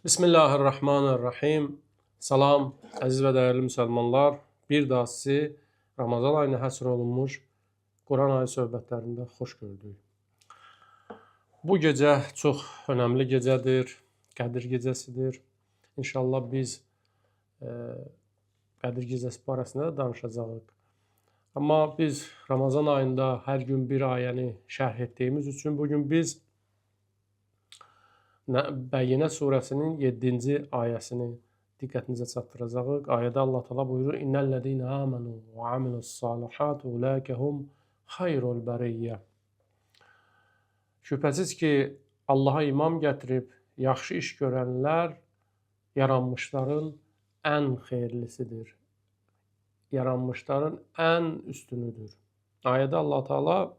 Bismillahirrahmanirrahim. Salam, əziz və dəyərli müsəlmanlar. Bir daha sizi Ramazan ayına həsr olunmuş Quran ayı söhbətlərində xoş gördük. Bu gecə çox önəmli gecədir, Qədir gecəsidir. İnşallah biz Qədir gecəsi barəsində də danışacağıq. Amma biz Ramazan ayında hər gün bir ayəni şərh etdiyimiz üçün bugün biz Bəyyinə surəsinin 7-ci ayəsini diqqətinizə çatdıracağıq. Ayədə Allah Teala buyurur: İnnellezîne âmenû ve amilussâlihâti ulâike hum hayrul beriyye. Şübhəsiz ki, Allaha iman gətirib yaxşı iş görənlər yaranmışların ən xeyirlisidir. Yaranmışların ən üstünüdür. Ayədə Allah Teala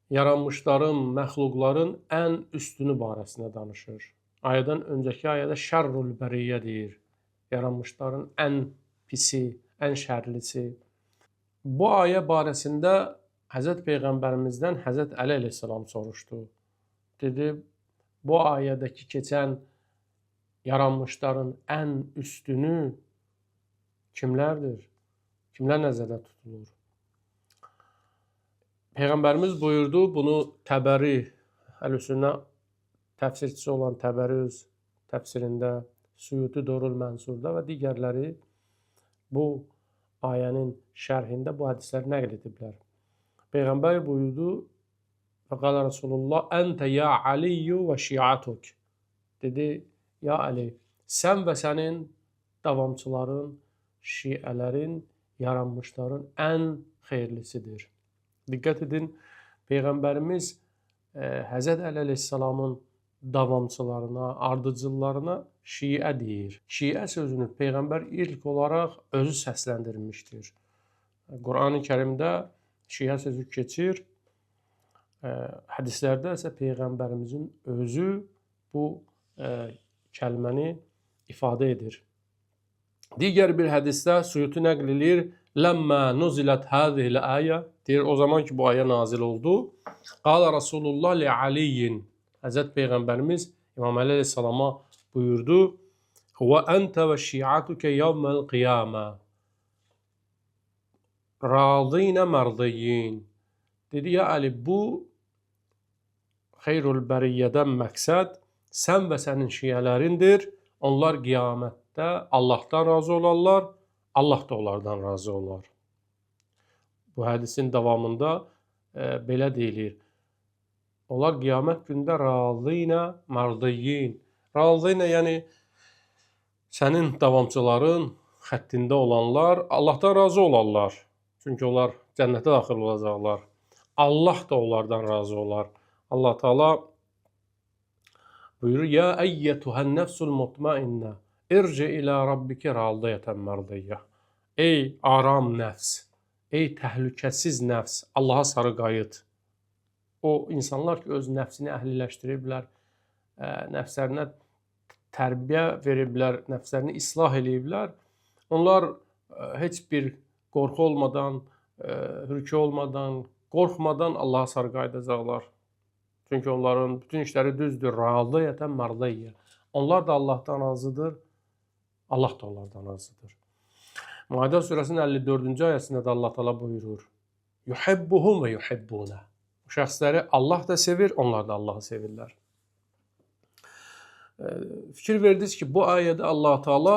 yaranmışların, məxluqların ən üstünü barəsində danışır. Ayədən öncəki ayədə şərrul bəriyyə deyir. Yaranmışların ən pisi, ən şərlisi. Bu ayə barəsində Həzrət Peyğəmbərimizdən Həzrət Əli əleyhissalam soruşdu. Dedi, bu ayədəki keçən yaranmışların ən üstünü kimlərdir? Kimlər nəzərdə tutulur? Peyğəmbərimiz buyurdu, bunu Təbəri, Əhl-Sünnə təfsirçisi olan Təbəri öz təfsirində, Suyuti Dorul Mənsurda və digərləri bu ayənin şərhində bu hədisləri nəql ediblər. Peyğəmbər buyurdu, fəqalə Rasulullah, əntə ya Aliyyü və şiatuk. Dedi, ya Əli, sən və sənin davamçıların, şiələrin, yaranmışların ən xeyirlisidir. Diqqət edin, Peyğəmbərimiz Həzrət Əli əleyhissalamın davamçılarına, ardıcıllarına şiə deyir. Şiə sözünü Peyğəmbər ilk olaraq özü səsləndirmişdir. Quran-ı Kərimdə şiə sözü keçir. Hədislərdə isə Peyğəmbərimizin özü bu kəlməni ifadə edir. Digər bir hədisdə Suyuti nəql edir, Ləmmə nuzilət hədihil əyə, deyir, o zaman ki bu ayə nazil oldu, qala Rasulullah li Aliyyin, Həzrət Peyğəmbərimiz İmam Əli əleyhissalama buyurdu, və əntə və şiatükə yevməl qiyamə, radinə mərdiyyin. Dedi, ya Əli, bu xeyrul bəriyyədən məqsəd sən və sənin şiələrindir, onlar qiyamətdə Allahdan razı olarlar, Allah da onlardan razı olar. Bu hədisin davamında belə deyilir. Onlar qiyamət gündə razıyla mardiyyin. Razıyla, yəni sənin davamçıların xəttində olanlar Allahdan razı olarlar. Çünki onlar cənnətə daxil olacaqlar. Allah da onlardan razı olar. Allah Teala buyurur, ya əyyətuhən nəfsul mutmainnə, irci ilə rabbiki radiyətən mardiyyə. Ey aram nəfs, ey təhlükəsiz nəfs, Allaha sarı qayıt. O insanlar ki, öz nəfsini əhliləşdiriblər, nəfslərinə tərbiyə veriblər, nəfslərini islah eləyiblər. Onlar heç bir qorxu olmadan, hürkü olmadan, qorxmadan Allaha sarı qayıdacaqlar. Çünki onların bütün işləri düzdür, radiyətən mardiyyə. Onlar da Allahdan razıdır, Allah da onlardan razıdır. Maidə surəsinin 54-cü ayəsində də Allah Teala buyurur, yuhibbuhum və yuhibbunə. Bu şəxsləri Allah da sevir, onlar da Allahı sevirlər. Fikir verdiniz ki, bu ayədə Allah Teala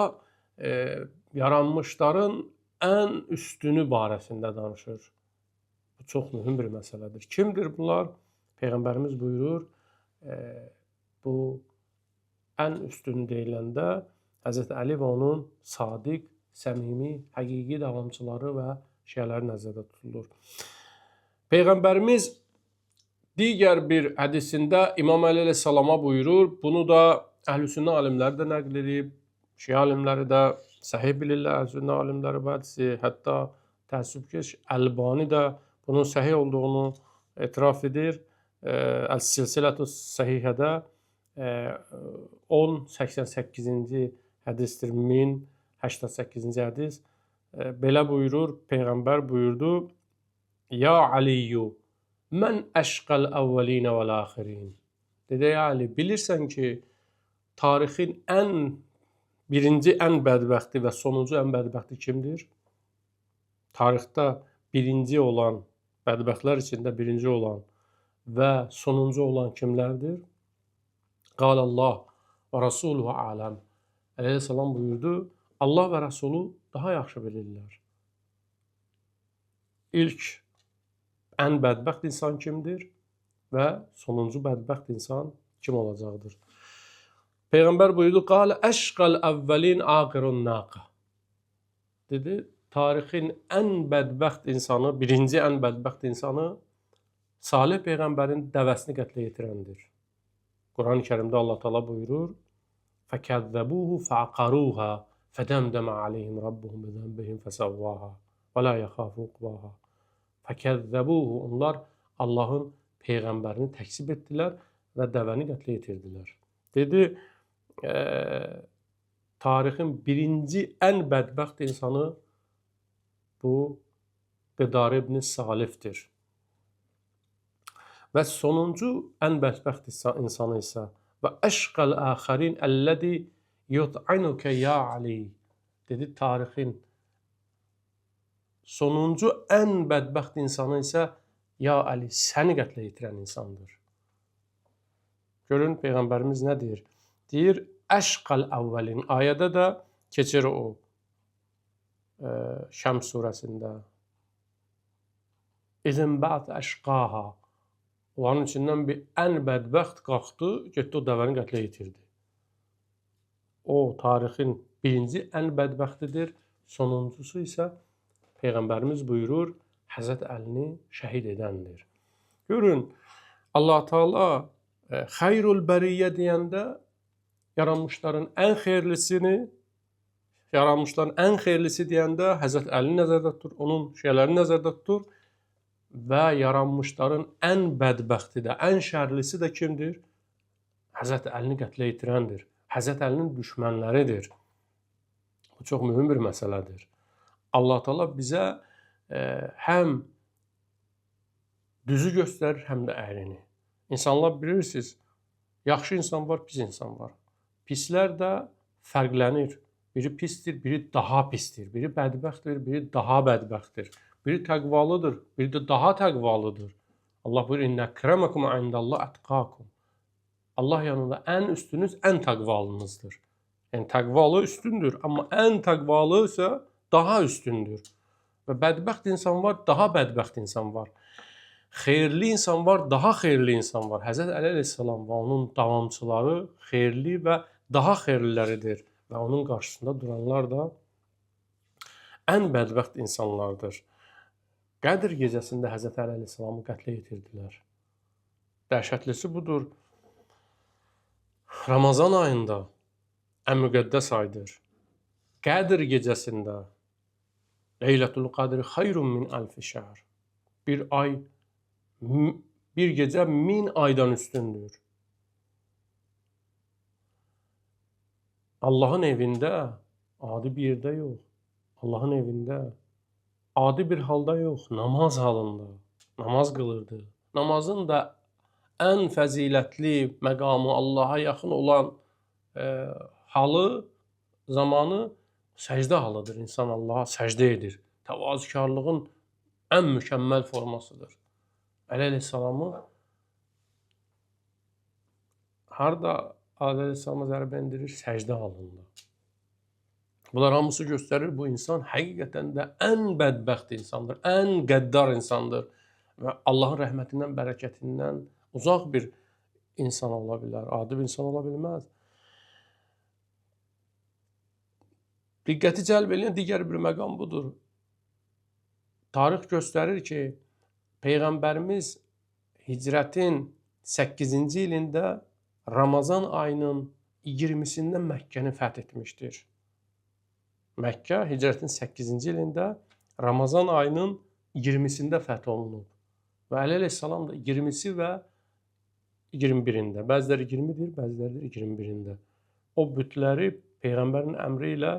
yaranmışların ən üstünü barəsində danışır. Bu çox mühüm bir məsələdir. Kimdir bunlar? Peyğəmbərimiz buyurur, bu ən üstünü deyiləndə Həzrət Əli və onun sadiq, səmimi, həqiqi davamçıları və şiələri nəzərdə tutulur. Peyğəmbərimiz digər bir hədisində İmam Əli əleyhissalama buyurur, bunu da Əhl-Sünnə alimləri də nəql edib, şiə alimləri də səhih bilirlər, Əhl-Sünnə alimləri bu hədisi, hətta təəssübkeş Əlbani də bunun səhih olduğunu etiraf edir. Əl-Silsilətü Səhihədə 1088-ci hədisdir, 1088-ci hədis. Belə buyurur, Peyğəmbər buyurdu, ya Aliyyü, mən əşqəl əvvəlinə vəl-əxirin. Dedi, ey Ali, bilirsən ki, tarixin birinci ən bədbəxti və sonuncu ən bədbəxti kimdir? Tarixdə birinci olan, bədbəxtlər içində birinci olan və sonuncu olan kimlərdir? Qalallah və Rasuluhu aləm. Əleyhissalam buyurdu, Allah və Rəsulu daha yaxşı bilirlər. İlk ən bədbəxt insan kimdir və sonuncu bədbəxt insan kim olacaqdır? Peyğəmbər buyurdu, qalə əşqəl əvvəlin aqirun naqa. Dedi, tarixin ən bədbəxt insanı, birinci ən bədbəxt insanı Salih Peyğəmbərin dəvəsini qətlə yetirəndir. Quran-ı Kərimdə Allah Teala buyurur, فَكَذَّبُوهُ فَعَقَرُوهَا فَدَمْدَمَ عَلَيْهِمْ رَبُّهُمْ بِذَنبِهِمْ فَسَوَّاهَا وَلَا يَخَافُ عُقْبَاهَا. فَكَذَّبُوهُ, onlar Allahın Peyğəmbərini təkzib etdilər və dəvəni qətlə yetirdilər. Dedi, tarixin birinci ən bədbəxt insanı bu Qidar ibn Salifdir. Və sonuncu ən bədbəxt insanı isə və əşqəl əxərin əllədi yut'inukə ya Ali. Dedi, tarixin sonuncu ən bədbəxt insanı isə ya Ali, səni qətlə yetirən insandır. Görün, Peyğəmbərimiz nə deyir? Deyir, əşqəl əvvəlin. Ayədə də keçir o Şəms surəsində. İzin bə'd əşqaha. Onların içindən bir ən bədbəxt qalxdı, getdi o dəvəni qətlə yetirdi. O, tarixin birinci ən bədbəxtidir, sonuncusu isə Peyğəmbərimiz buyurur, Həzrət Əlini şəhid edəndir. Görün, Allah Teala xeyrul bəriyyə deyəndə yaranmışların ən xeyirlisi deyəndə Həzrət Əlini nəzərdə tutur, onun şeylərini nəzərdə tutur. Və yaranmışların ən bədbəxti də, ən şərlisi də kimdir? Həzrət Əlini qətlə yetirəndir. Həzrət Əlinin düşmənləridir. Bu çox mühüm bir məsələdir. Allah Teala bizə həm düzü göstərir, həm də əylini. İnsanlar bilirsiniz, yaxşı insan var, pis insan var. Pislər də fərqlənir. Biri pisdir, biri daha pisdir. Biri bədbəxtdir, biri daha bədbəxtdir. Biri təqvalıdır, biri də daha təqvalıdır. Allah buyurur, İnnə əkrəməkum indəllah ətqakum. Allah yanında ən üstünüz ən təqvalınızdır. Yəni təqvalı üstündür, amma ən təqvalı isə daha üstündür. Və bədbəxt insan var, daha bədbəxt insan var. Xeyirli insan var, daha xeyirli insan var. Həzrət Əli əleyhissalam və onun davamçıları xeyirli və daha xeyirliləridir. Və onun qarşısında duranlar da ən bədbəxt insanlardır. Qədr gecəsində Həzrət Əli əleyhissalamı qətlə yetirdilər. Dəhşətlisi budur. Ramazan ayında ən müqəddəs aydır. Qədr gecəsində Leylətul Qadr xeyrun min alfi şəhr. Bir gecə 1000 aydan üstündür. Allahın evində, adi bir yerdə yox. Allahın evində adi bir halda yox, namaz halında, namaz qılırdı. Namazın da ən fəzilətli məqamı, Allaha yaxın olan halı, zamanı səcdə halıdır. İnsan Allaha səcdə edir. Təvazükarlığın ən mükəmməl formasıdır. Əli əleyhissalamı harda Əli əleyhissalama zərbə endirir? Səcdə halında. Bunlar hamısı göstərir, bu insan həqiqətən də ən bədbəxt insandır, ən qəddar insandır və Allahın rəhmətindən, bərəkətindən uzaq bir insan ola bilər, adi bir insan ola bilməz. Diqqəti cəlb edən digər bir məqam budur. Tarix göstərir ki, Peyğəmbərimiz hicrətin 8-ci ilində Ramazan ayının 20-sində Məkkəni fəth etmişdir. Məkkə hicrətin 8-ci ilində Ramazan ayının 20-sində fəth olunub. Və Əli əleyhissalam da 20-si və 21-ində. Bəziləri 20-dir, bəziləri 21-ində. O bütləri Peyğəmbərin əmri ilə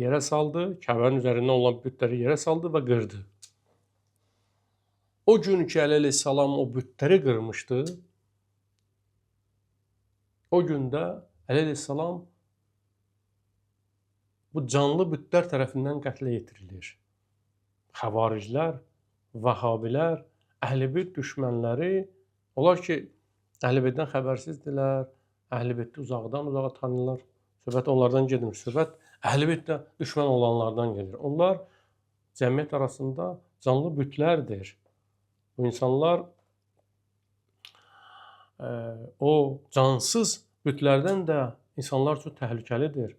yerə saldı, Kəbənin üzərində olan bütləri yerə saldı və qırdı. O gün ki Əli əleyhissalam o bütləri qırmışdı, O gündə əleyhissalam bu canlı bütlər tərəfindən qətlə yetirilir. Xəvariclər, Vəhabilər, Əhl-i-Beyt düşmənləri, onlar ki, Əhl-i-Beytdən xəbərsizdirlər, Əhl-i-Beyti uzaqdan uzağa tanıyırlar. Söhbət onlardan gedmir, söhbət Əhl-i-Beytlə düşmən olanlardan gedir. Onlar cəmiyyət arasında canlı bütlərdir. Bu insanlar o cansız bütlərdən də insanlar üçün təhlükəlidir.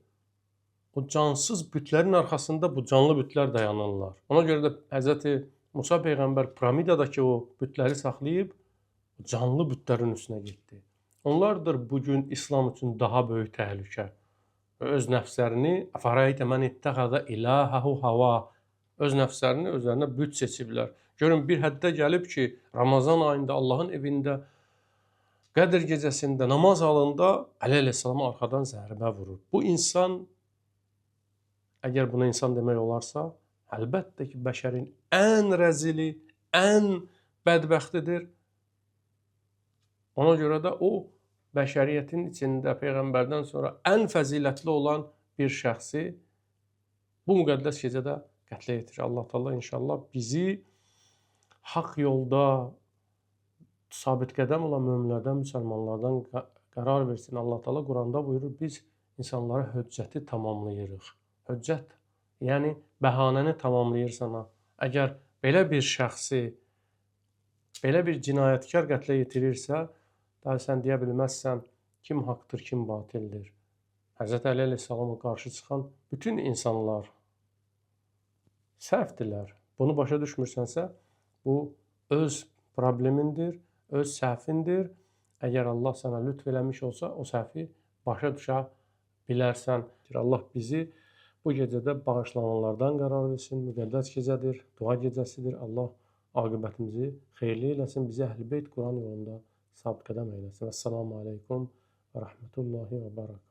O cansız bütlərin arxasında bu canlı bütlər dayanırlar. Ona görə də Həzrəti Musa Peyğəmbər piramidadakı o bütləri saxlayıb canlı bütlərin üstünə getdi. Onlardır bugün İslam üçün daha böyük təhlükə. Öz nəfslərini əfərəytə mən ittəxədə ilahəhu hava, öz nəfslərini özlərinə büt seçiblər. Görün, bir həddə gəlib ki, Ramazan ayında Allahın evində Qədr gecəsində namaz halında Əli əleyhissalama arxadan zərbə vurur. Bu insan, əgər buna insan demək olarsa, əlbəttə ki, bəşərin ən rəzili, ən bədbəxtidir. Ona görə də o, bəşəriyyətin içində Peyğəmbərdən sonra ən fəzilətli olan bir şəxsi bu müqəddəs gecədə qətlə yetirir. Allah Teala inşallah bizi haqq yolda sabit qədəm olan möminlərdən, müsəlmanlardan qərar versin. Allah Teala Quranda buyurur, biz insanlara höccəti tamamlayırıq. Höccət, yəni bəhanəni tamamlayırsan. Əgər belə bir şəxsi, belə bir cinayətkar qətlə yetirirsə, daha sən deyə bilməzsən kim haqdır, kim batildir. Həzrət Əli əleyhissalama qarşı çıxan bütün insanlar səhvdirlər. Bunu başa düşmürsənsə, bu öz problemindir, öz səhvindir. Əgər Allah sənə lütf eləmiş olsa, o səhvi başa düşə bilərsən. Allah bizi bu gecədə bağışlananlardan qərar versin. Müqəddəs gecədir, dua gecəsidir. Allah aqibətimizi xeyirli eləsin. Bizi Əhl-i-Beyt Quran yolunda sabit qədəm eləsin. Əssalamu aleykum və rəhmətullahi və barakatuhu.